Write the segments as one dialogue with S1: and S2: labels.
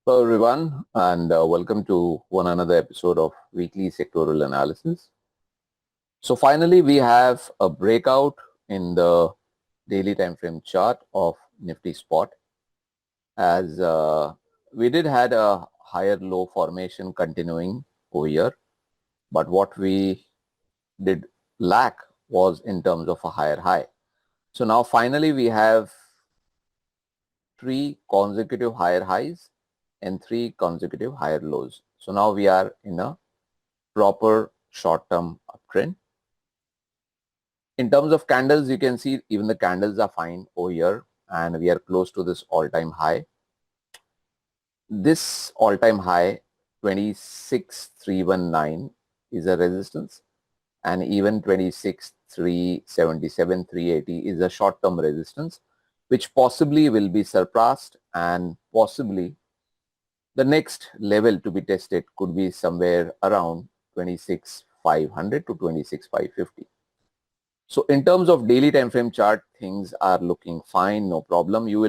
S1: Hello everyone and welcome to one another episode of weekly sectoral analysis. So finally we have a breakout in the daily time frame chart of Nifty spot as we did had a higher low formation continuing over here, but what we did lack was in terms of a higher high. So now finally we have three consecutive higher highs and three consecutive higher lows. So now we are in a proper short-term uptrend. In terms of candles, you can see even the candles are fine over here and we are close to this all-time high. This all-time high 26,319 is a resistance and even 26,377, 380 is a short-term resistance which possibly will be surpassed, and possibly the next level to be tested could be somewhere around 26,500 to 26,550. So in terms of daily time frame chart, things are looking fine, no problem. You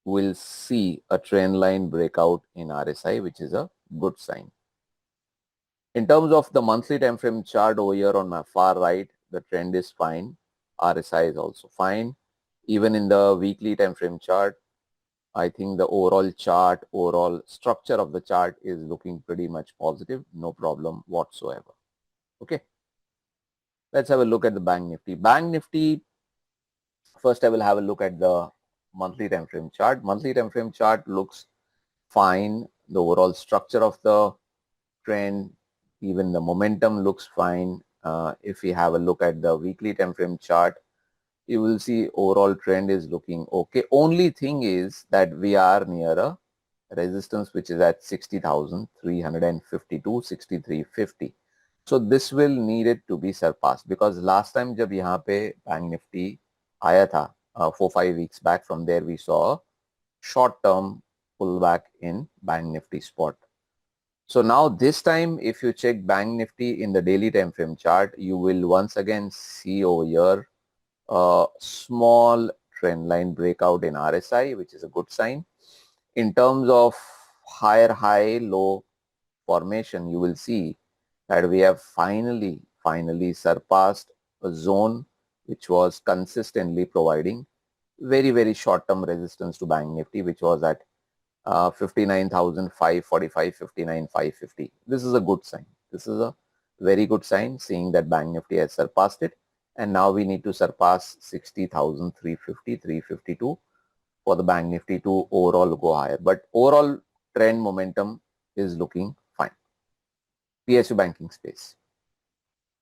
S1: will see a trend line breakout in RSI, which is a good sign. In terms of the monthly time frame chart over here on my far right, the trend is fine. RSI is also fine. Even in the weekly time frame chart, I think the overall structure of the chart is looking pretty much positive, no problem whatsoever. Okay. Let's have a look at the Bank Nifty. Bank Nifty, first I will have a look at the monthly time frame chart. Monthly time frame chart looks fine. The overall structure of the trend, even the momentum looks fine. If we have a look at the weekly time frame chart, you will see overall trend is looking okay. Only thing is that we are near a resistance which is at 60,352, 6350. So this will need it to be surpassed, because last time जब यहाँ पे bank Nifty आया था 4-5 weeks back, from there we saw a short term pullback in bank nifty spot. So now this time if you check bank nifty in the daily time frame chart, you will once again see over here a small trend line breakout in RSI, which is a good sign. In terms of higher high low formation, you will see that we have finally surpassed a zone which was consistently providing very short term resistance to bank nifty, which was at 59,545, 59,550. This is a good sign. This is a very good sign, seeing that bank nifty has surpassed it, and now we need to surpass 60,350, 352 for the bank nifty to overall go higher. But overall trend momentum is looking fine. PSU banking space.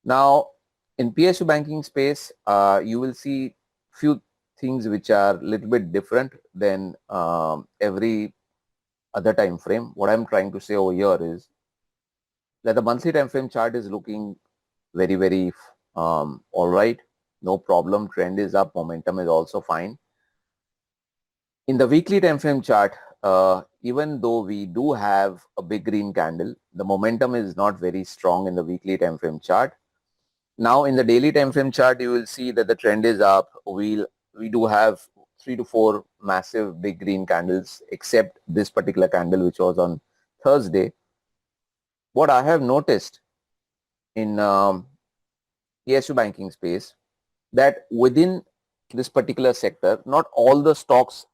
S1: Now in PSU banking space, you will see few things which are a little bit different than every other time frame. What I'm trying to say over here is that the monthly time frame chart is looking very all right, no problem. Trend is up, momentum is also fine. In the weekly time frame chart, even though we do have a big green candle, the momentum is not very strong in the weekly time frame chart. Now in the daily time frame chart, you will see that the trend is up. We do have 3 to 4 massive big green candles, except this particular candle which was on Thursday. What I have noticed in PSU banking space, that within this particular sector, not all the stocks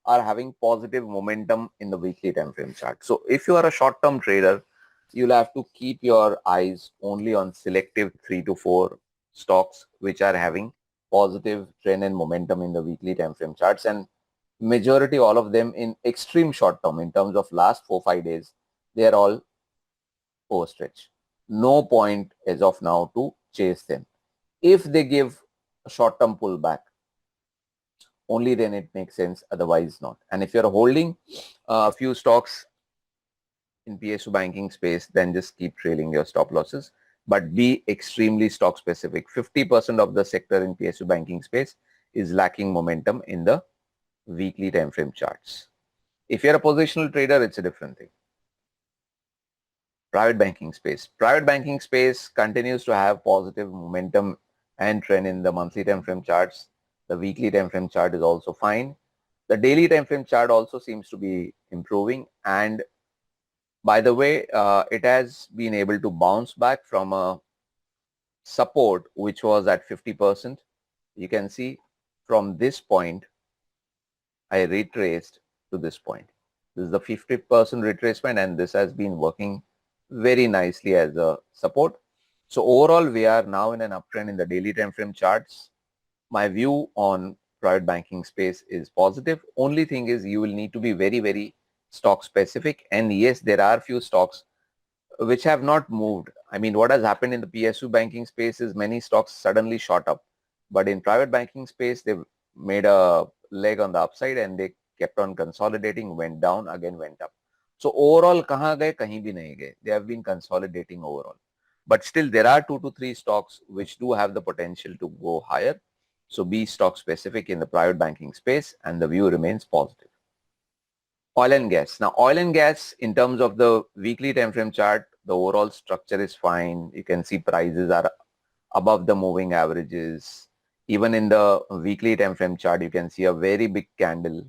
S1: are having positive momentum in the weekly time frame chart. So if you are a short-term trader, you'll have to keep your eyes only on selective 3 to 4 stocks which are having positive trend and momentum in the weekly time frame charts, and majority all of them in extreme short term, in terms of last 4-5 days, they are all overstretched. No point as of now to chase them. If they give a short-term pullback, only then it makes sense, otherwise not. And if you're holding a few stocks in PSU banking space, then just keep trailing your stop losses, but be extremely stock specific. 50% of the sector in PSU banking space is lacking momentum in the weekly time frame charts. If you're a positional trader, it's a different thing. Private banking space. Private banking space continues to have positive momentum and trend in the monthly time frame charts. The weekly time frame chart is also fine. The daily time frame chart also seems to be improving, and by the way, it has been able to bounce back from a support which was at 50%. You can see from this point, I retraced to this point. This is the 50% retracement, and this has been working very nicely as a support. So overall, we are now in an uptrend in the daily time frame charts. My view on private banking space is positive. Only thing is you will need to be very, very stock specific. And yes, there are few stocks which have not moved. I mean, what has happened in the PSU banking space is many stocks suddenly shot up. But in private banking space, they've made a leg on the upside and they kept on consolidating, went down, again went up. So overall, kahan gaye? Kahin bhi nahi gaye. They have been consolidating overall. But still, there are 2 to 3 stocks which do have the potential to go higher. So be stock specific in the private banking space, and the view remains positive. Oil and gas. Now, oil and gas, in terms of the weekly time frame chart, the overall structure is fine. You can see prices are above the moving averages. Even in the weekly time frame chart, you can see a very big candle.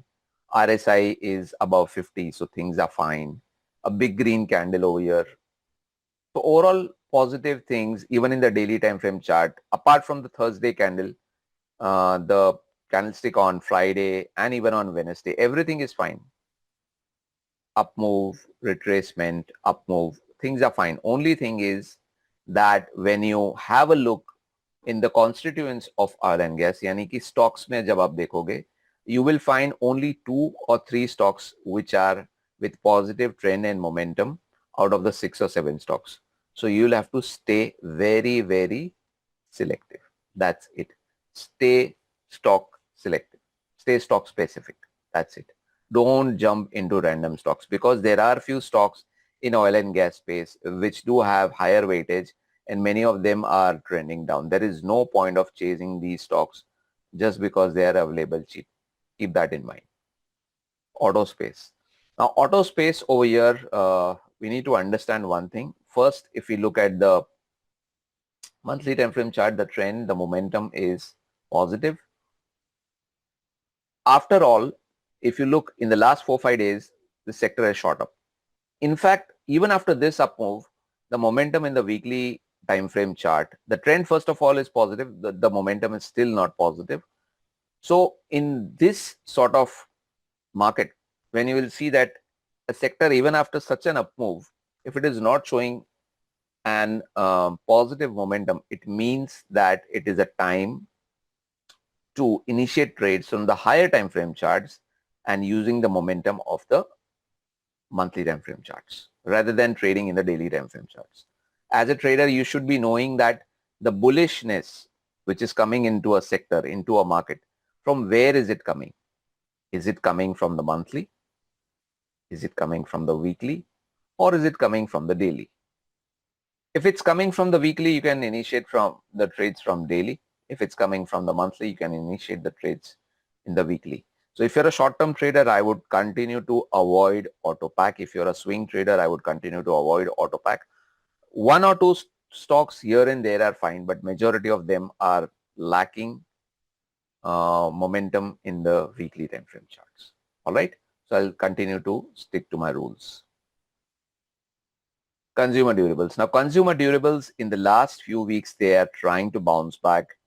S1: RSI is above 50, so things are fine. A big green candle over here. So overall positive things, even in the daily time frame chart, apart from the Thursday candle, the candlestick on Friday and even on Wednesday, everything is fine. Up move, retracement, up move, things are fine. Only thing is that when you have a look in the constituents of oil and gas, यानी कि stocks में जब आप देखोगे, you will find only 2 or 3 stocks which are with positive trend and momentum out of the 6 or 7 stocks. So you'll have to stay very, very selective. That's it. Stay stock selective. Stay stock specific. That's it. Don't jump into random stocks, because there are few stocks in oil and gas space which do have higher weightage, and many of them are trending down. There is no point of chasing these stocks just because they are available cheap. Keep that in mind. Auto space. Now, auto space over here, we need to understand one thing. First, if we look at the monthly time frame chart, the trend, the momentum is positive. After all, if you look in the last 4-5 days, the sector has shot up. In fact, even after this up move, the momentum in the weekly time frame chart, the trend first of all is positive. The momentum is still not positive. So in this sort of market, when you will see that a sector, even after such an up move, if it is not showing an positive momentum, it means that it is a time to initiate trades from the higher time frame charts and using the momentum of the monthly time frame charts rather than trading in the daily time frame charts. As a trader, you should be knowing that the bullishness which is coming into a sector, into a market, from where is it coming? Is it coming from the monthly? Is it coming from the weekly? Or is it coming from the daily? If it's coming from the weekly, you can initiate from the trades from daily. If it's coming from the monthly, you can initiate the trades in the weekly. So if you're a short-term trader, I would continue to avoid auto pack. If you're a swing trader, I would continue to avoid auto pack. 1 or 2 stocks here and there are fine, but majority of them are lacking momentum in the weekly time frame charts. All right. So I'll continue to stick to my rules. Consumer durables. Now, consumer durables in the last few weeks, they are trying to bounce back.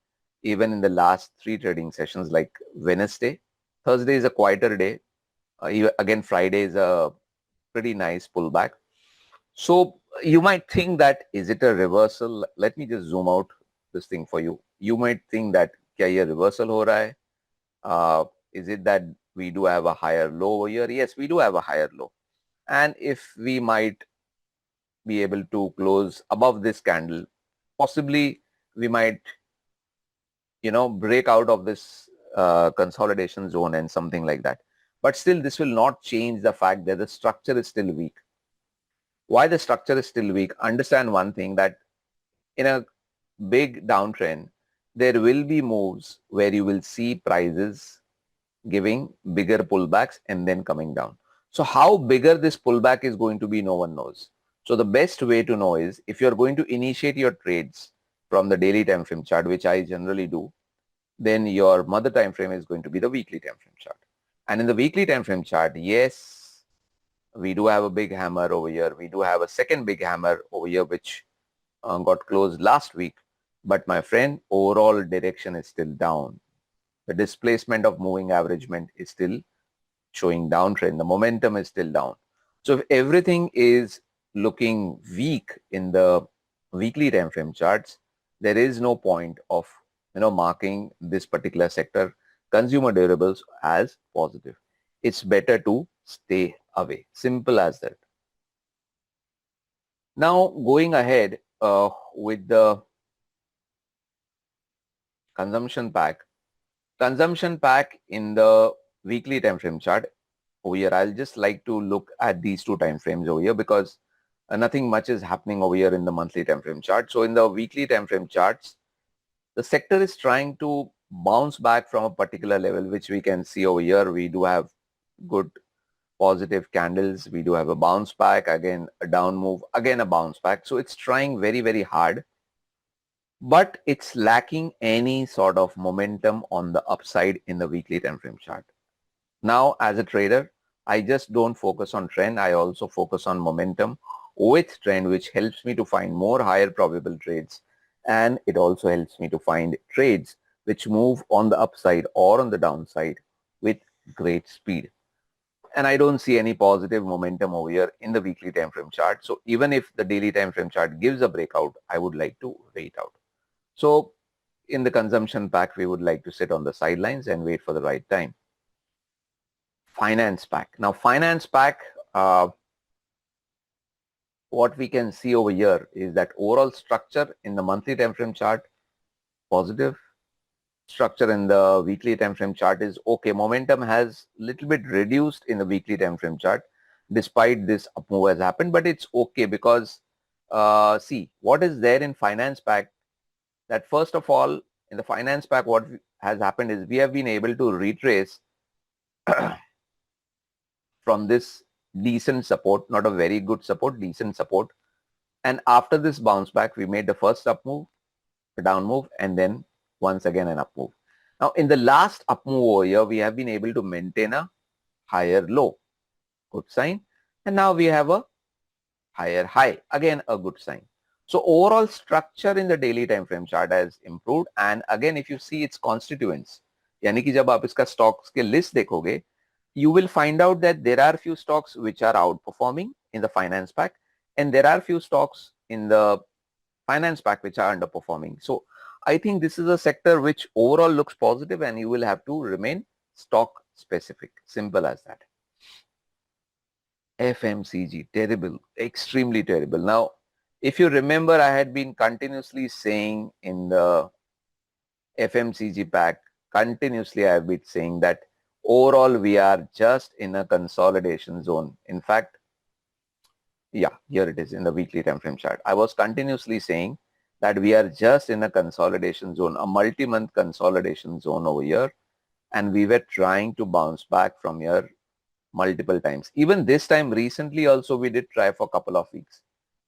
S1: Even in the last 3 trading sessions, like Wednesday, Thursday is a quieter day. Again, Friday is a pretty nice pullback. So you might think that, is it a reversal? Let me just zoom out this thing for you. You might think that, kya ye reversal ho raha hai? Is it that we do have a higher low over here? Yes, we do have a higher low. And if we might be able to close above this candle, possibly we might, break out of this consolidation zone and something like that. But still, this will not change the fact that the structure is still weak. Why the structure is still weak? Understand one thing, that in a big downtrend, there will be moves where you will see prices giving bigger pullbacks and then coming down. So how bigger this pullback is going to be, no one knows. So the best way to know is, if you're going to initiate your trades from the daily time frame chart, which I generally do, then your mother time frame is going to be the weekly time frame chart. And in the weekly time frame chart, yes, we do have a big hammer over here. We do have a second big hammer over here, which got closed last week. But my friend, overall direction is still down. The displacement of moving averagement is still showing downtrend. The momentum is still down. So if everything is looking weak in the weekly time frame charts, there is no point of marking this particular sector, consumer durables, as positive. It's better to stay away. Simple as that. Now going ahead with the consumption pack. Consumption pack in the weekly time frame chart over here, I'll just like to look at these two time frames over here because nothing much is happening over here in the monthly time frame chart. So in the weekly time frame charts, the sector is trying to bounce back from a particular level, which we can see over here. We do have good positive candles. We do have a bounce back, again a down move, again a bounce back. So it's trying very, very hard, but it's lacking any sort of momentum on the upside in the weekly time frame chart. Now, as a trader, I just don't focus on trend. I also focus on momentum with trend, which helps me to find more higher probable trades. And it also helps me to find trades which move on the upside or on the downside with great speed. And I don't see any positive momentum over here in the weekly time frame chart. So even if the daily time frame chart gives a breakout, I would like to wait out. So in the consumption pack, we would like to sit on the sidelines and wait for the right time. Finance pack. Now finance pack, what we can see over here is that overall structure in the monthly time frame chart positive, structure in the weekly time frame chart is okay. Momentum has little bit reduced in the weekly time frame chart despite this up move has happened, but it's okay because see what is there in finance pack, that first of all in the finance pack what has happened is we have been able to retrace from this decent support, not a very good support, decent support. And after this bounce back, we made the first up move, a down move, and then once again an up move. Now in the last up move over here, we have been able to maintain a higher low, good sign. And now we have a higher high, again a good sign. So overall structure in the daily time frame chart has improved. And again, if you see its constituents, यानी कि जब आप इसका stocks के list देखोगे, you will find out that there are few stocks which are outperforming in the finance pack and there are few stocks in the finance pack which are underperforming. So I think this is a sector which overall looks positive and you will have to remain stock specific. Simple as that. FMCG, terrible, extremely terrible. Now, if you remember, I had been continuously saying in the FMCG pack, continuously I have been saying that overall we are just in a consolidation zone. In fact, yeah, here it is in the weekly time frame chart. I was continuously saying that we are just in a consolidation zone, a multi-month consolidation zone over here, and we were trying to bounce back from here multiple times. Even this time recently also we did try for a couple of weeks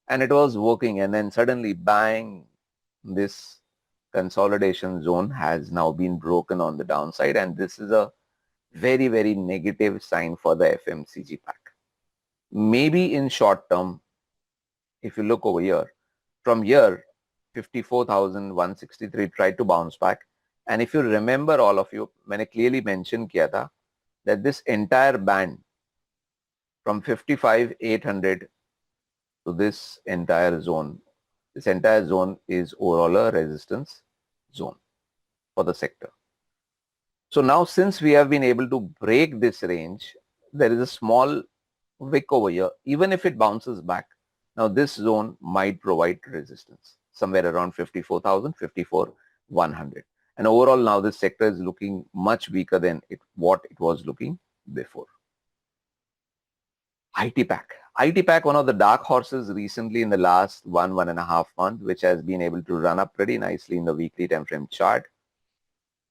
S1: and it was working, and then suddenly bang, this consolidation zone has now been broken on the downside, and this is a very, very negative sign for the FMCG pack. Maybe in short term, if you look over here, from here 54,163 tried to bounce back, and if you remember, all of you, मैंने clearly mentioned किया था that this entire band from 55,800 to this entire zone is overall a resistance zone for the sector. So now since we have been able to break this range, there is a small wick over here. Even if it bounces back, now this zone might provide resistance somewhere around 54,000, 54,100. And overall now this sector is looking much weaker than what it was looking before. IT pack. IT pack, one of the dark horses recently in the last 1.5 months, which has been able to run up pretty nicely in the weekly time frame chart.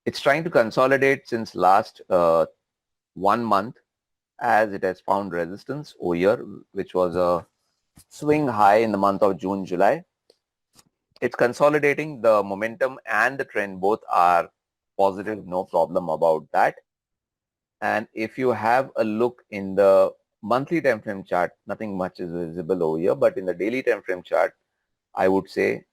S1: It's trying to consolidate since last 1 month as it has found resistance over here, which was a swing high in the month of June, July. It's consolidating. The momentum and the trend both are positive, no problem about that. And if you have a look in the monthly time frame chart, nothing much is visible over here, but in the daily time frame chart, I would say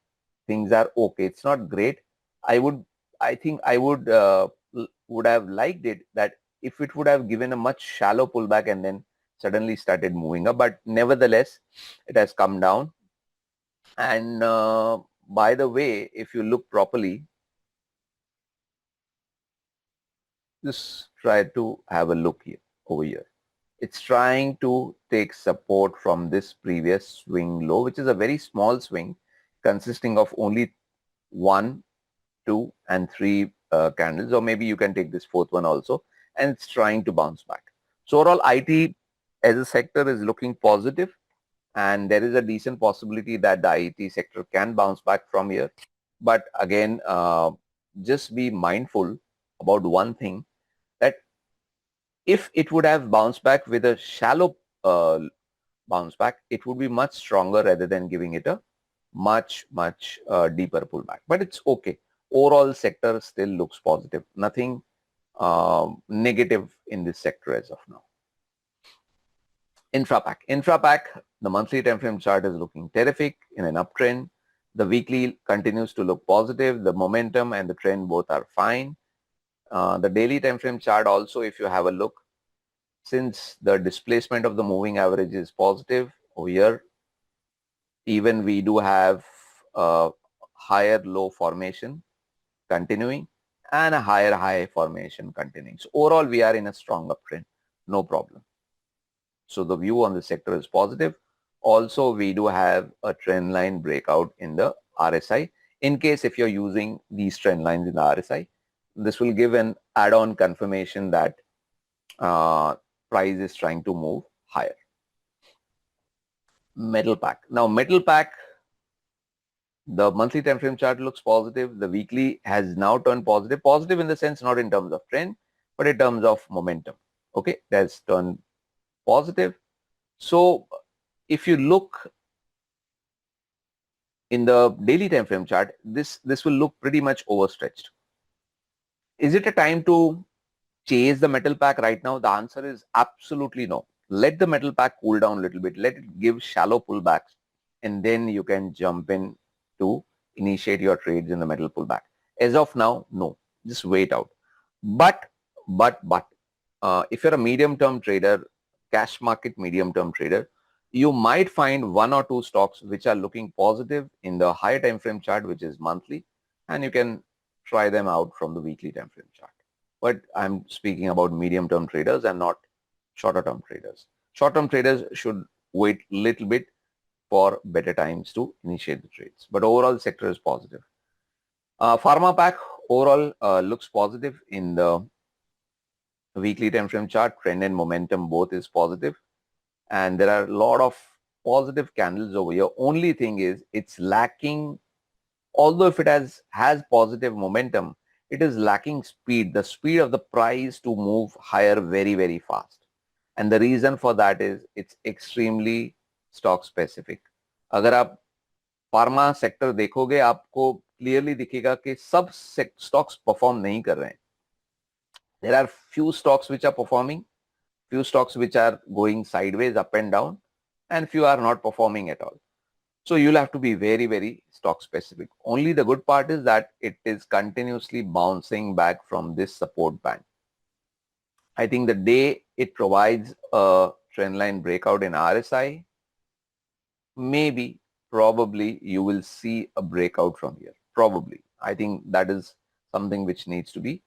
S1: things are okay. It's not great. I would, I think I would have liked it that if it would have given a much shallow pullback and then suddenly started moving up, but nevertheless, it has come down. And by the way, if you look properly, just try to have a look here over here. It's trying to take support from this previous swing low, which is a very small swing consisting of only 1, 2 and 3 candles, or maybe you can take this fourth one also, and it's trying to bounce back. So overall, IT as a sector is looking positive, and there is a decent possibility that the IT sector can bounce back from here. But again, just be mindful about one thing, that if it would have bounced back with a shallow bounce back, it would be much stronger rather than giving it a much deeper pullback. But it's okay. Overall sector still looks positive. Nothing negative in this sector as of now. Infra pack, the monthly time frame chart is looking terrific in an uptrend. The weekly continues to look positive. The momentum and the trend both are fine. The daily time frame chart also, if you have a look, since the displacement of the moving average is positive over here, even we do have a higher low formation continuing and a higher high formation continuing. So overall, we are in a strong uptrend, no problem. So the view on the sector is positive. Also, we do have a trend line breakout in the RSI. In case if you're using these trend lines in the RSI, this will give an add-on confirmation that price is trying to move higher. Metal pack. Now, metal pack, the monthly time frame chart looks positive. The weekly has now turned positive. Positive in the sense not in terms of trend, but in terms of momentum. Okay, that's turned positive. So if you look in the daily time frame chart, this will look pretty much overstretched. Is it a time to chase the metal pack right now? The answer is absolutely no. Let the metal pack cool down a little bit. Let it give shallow pullbacks, and then you can jump in to initiate your trades in the metal pullback. As of now, no. Just wait out. But if you're a medium-term trader, cash market medium-term trader, you might find one or two stocks which are looking positive in the higher time frame chart, which is monthly, and you can try them out from the weekly time frame chart. But I'm speaking about medium-term traders and not shorter-term traders. Short-term traders should wait a little bit for better times to initiate the trades. But overall, the sector is positive. Pharma pack overall looks positive in the weekly time frame chart. Trend and momentum both is positive, and there are a lot of positive candles over here. Only thing is it's lacking, although if it has positive momentum, it is lacking speed, the speed of the price to move higher very fast. And the reason for that is it's extremely stock specific. अगर आप pharma sector देखोगे, आपको clearly दिखेगा कि सब stocks perform नहीं कर रहे हैं. There are few stocks which are performing, few stocks which are going sideways up and down, and few are not performing at all. So you'll have to be very stock specific. Only the good part is that it is continuously bouncing back from this support band. I think the day it provides a trend line breakout in RSI, maybe probably you will see a breakout from here. Probably. I think that is something which needs to be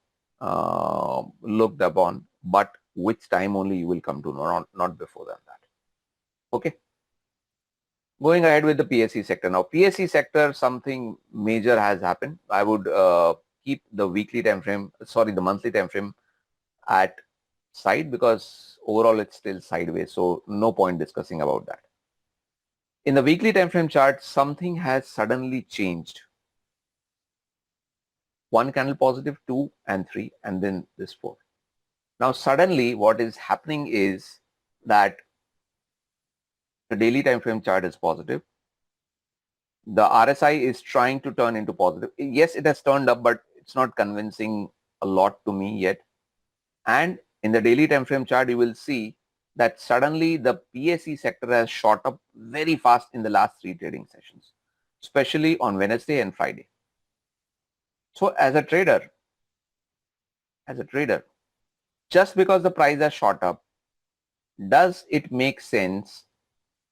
S1: looked upon, but which time only you will come to know, not before than that. Okay. Going ahead with the PSE sector. Now, PSE sector, something major has happened. I would keep the weekly time frame, sorry, the monthly time frame at side, because overall it's still sideways. So no point discussing about that. In the weekly time frame chart, something has suddenly changed. One candle positive, 2 and 3, and then this 4. Now, suddenly what is happening is that the daily time frame chart is positive. The RSI is trying to turn into positive. Yes, it has turned up, but it's not convincing a lot to me yet. And in the daily time frame chart, you will see that suddenly the PSE sector has shot up very fast in the last 3 trading sessions, especially on Wednesday and Friday. So as a trader, just because the price has shot up, does it make sense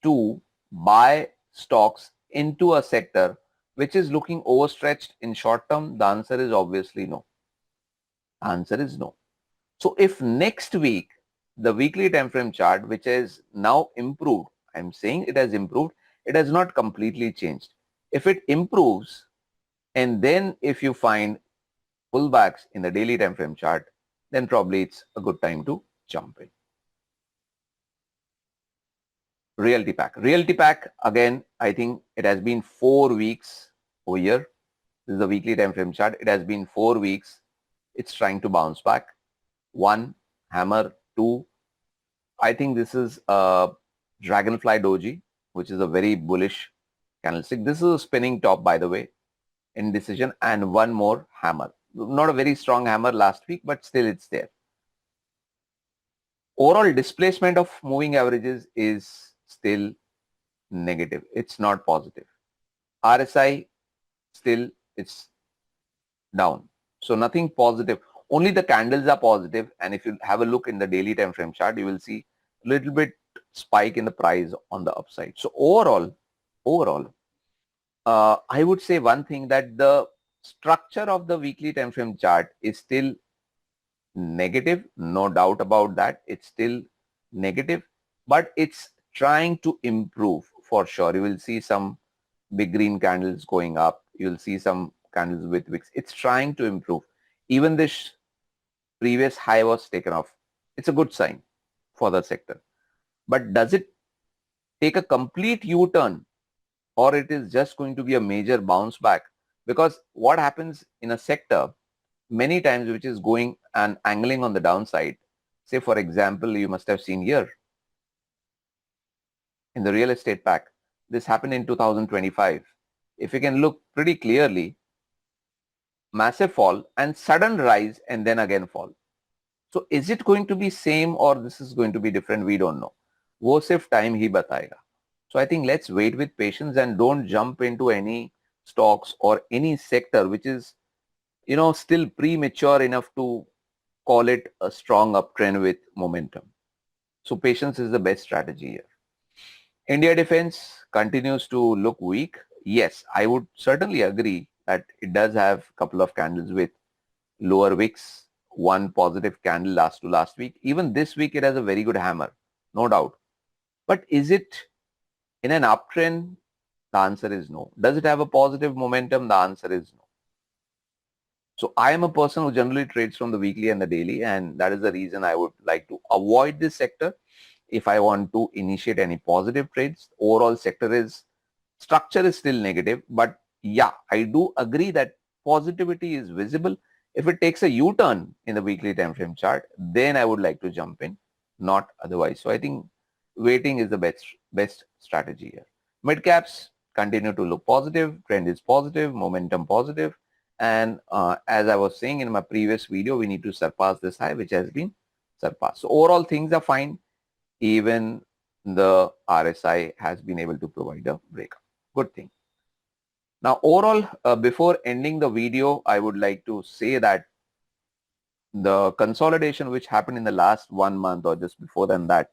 S1: to buy stocks into a sector which is looking overstretched in short term? The answer is obviously no. The answer is no. So if next week the weekly time frame chart, which is now improved, I'm saying it has improved, it has not completely changed. If it improves, and then if you find pullbacks in the daily time frame chart, then probably it's a good time to jump in. Realty Pack. Realty Pack, again, I think it has been 4 weeks over here. This is the weekly time frame chart. It has been 4 weeks. It's trying to bounce back. 1, hammer. 2, I think this is a Dragonfly Doji, which is a very bullish candlestick. This is a spinning top, by the way, indecision, and 1 more hammer. Not a very strong hammer last week, but still it's there. Overall displacement of moving averages is still negative. It's not positive. RSI still it's down. So nothing positive. Only the candles are positive. And if you have a look in the daily time frame chart, you will see a little bit spike in the price on the upside. So overall, I would say one thing, that the structure of the weekly time frame chart is still negative. No doubt about that. It's still negative, but it's trying to improve for sure. You will see some big green candles going up. You'll see some candles with wicks. It's trying to improve. Even this previous high was taken off. It's a good sign for the sector. But does it take a complete U-turn, or it is just going to be a major bounce back? Because what happens in a sector many times which is going and angling on the downside, say for example, you must have seen here in the real estate pack, this happened in 2025. If you can look pretty clearly, massive fall and sudden rise and then again fall. So is it going to be same, or this is going to be different? We don't know. वो सिर्फ time ही बताएगा. So I think let's wait with patience and don't jump into any stocks or any sector which is, still premature enough to call it a strong uptrend with momentum. So patience is the best strategy here. India defense continues to look weak. Yes, I would certainly agree that it does have a couple of candles with lower wicks, 1 positive candle last week. Even this week it has a very good hammer, no doubt. But is it in an uptrend? The answer is no. Does it have a positive momentum? The answer is no. So I am a person who generally trades from the weekly and the daily, and that is the reason I would like to avoid this sector if I want to initiate any positive trades. Overall structure is still negative, but yeah, I do agree that positivity is visible. If it takes a U-turn in the weekly time frame chart, then I would like to jump in, not otherwise. So I think waiting is the best strategy here. Midcaps continue to look positive, trend is positive, momentum positive. And as I was saying in my previous video, we need to surpass this high, which has been surpassed. So overall things are fine. Even the RSI has been able to provide a breakup. Good thing. Now overall, before ending the video, I would like to say that the consolidation which happened in the last 1 month or just before than that,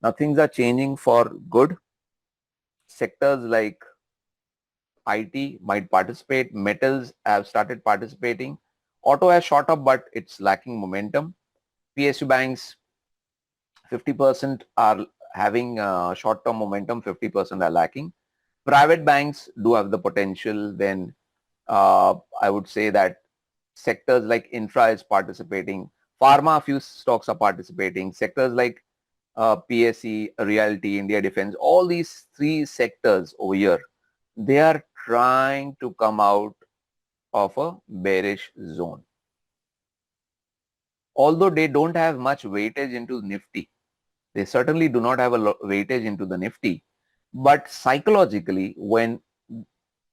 S1: now things are changing for good. Sectors like IT might participate. Metals have started participating. Auto has shot up, but it's lacking momentum. PSU Banks, 50% are having short-term momentum, 50% are lacking. Private banks do have the potential. Then I would say that sectors like infra is participating. Pharma, a few stocks are participating. Sectors like PSE, Realty, India Defense, all these 3 sectors over here, they are trying to come out of a bearish zone. Although they don't have much weightage into Nifty, they certainly do not have a weightage into the Nifty, but psychologically, when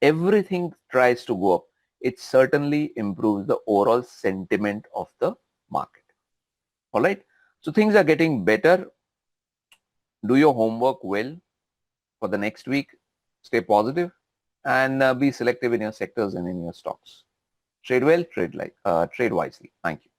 S1: everything tries to go up, it certainly improves the overall sentiment of the market. All right. So things are getting better. Do your homework well for the next week. Stay positive and be selective in your sectors and in your stocks. Trade well, trade wisely. Thank you.